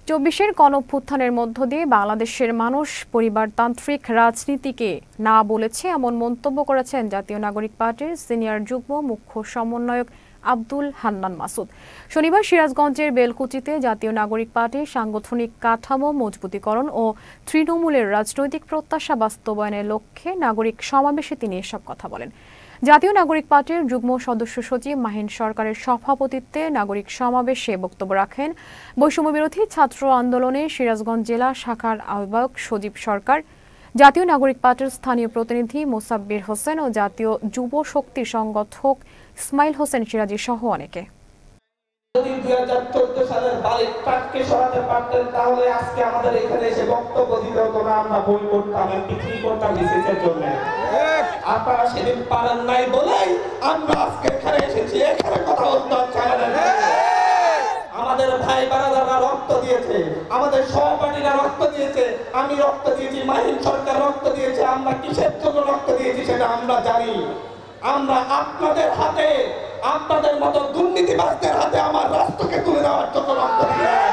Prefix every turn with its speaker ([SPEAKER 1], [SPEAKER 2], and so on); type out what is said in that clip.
[SPEAKER 1] চব্বিশের গণঅভ্যুত্থানের মধ্য দিয়ে বাংলাদেশের মানুষ পরিবারতান্ত্রিক রাজনীতিকে না বলেছে এমন মন্তব্য করেছেন জাতীয় নাগরিক পার্টির সিনিয়র যুগ্ম মুখ্য সমন্বয়ক আব্দুল হান্নান মাসুদ। শনিবার সিরাজগঞ্জের বেলকুচিতে জাতীয় নাগরিক পার্টির সাংগঠনিক কাঠামো মজবুতীকরণ ও তৃণমূলের রাজনৈতিক প্রত্যাশা বাস্তবায়নের লক্ষ্যে নাগরিক সমাবেশে তিনি এসব কথা বলেন। জাতীয় নাগরিক পার্টির যুগ্ম সদস্য সচিব মাহিন সরকারের সভাপতিত্বে নাগরিক সমাবেশে বক্তব্য রাখেন বৈষম্য বিরোধী ছাত্র আন্দোলনের সিরাজগঞ্জ জেলা শাখার আহ্বায়ক সজীব সরকার, জাতীয় নাগরিক পার্টির স্থানীয় প্রতিনিধি মোসাব্বির হোসেন ও জাতীয় যুব শক্তি সংগঠক ইসমাইল হোসেন সিরাজি সহ অনেকে।
[SPEAKER 2] যদি 2014 সালের বালিকটাকে সরাতে পারতেন তাহলে আজকে আমাদের এখানে এসে বক্তব্য দিতে হতো না, আমরা বই পড়তাম, পিকনিক করতাম বিসিসের জন্য। আপনারা সেদিন পারেন নাই বলেই আমরা আজকে এখানে এসেছি, এখানে কথা বলতে হচ্ছে আমাদের। আমাদের ভাই বারাদাররা রক্ত দিয়েছে, আমাদের সহপাঠীরা রক্ত দিয়েছে, আমি রক্ত দিয়েছি, মাহিন সরকার রক্ত দিয়েছে। আমরা কিসের জন্য রক্ত দিয়েছি সেটা আমরা জানি। আমরা আপনাদের হাতে, আপনাদের মতো দুর্নীতিবাজদের হাতে আমার রাষ্ট্রকে তুলে দেওয়ার জন্য রক্ত দিই।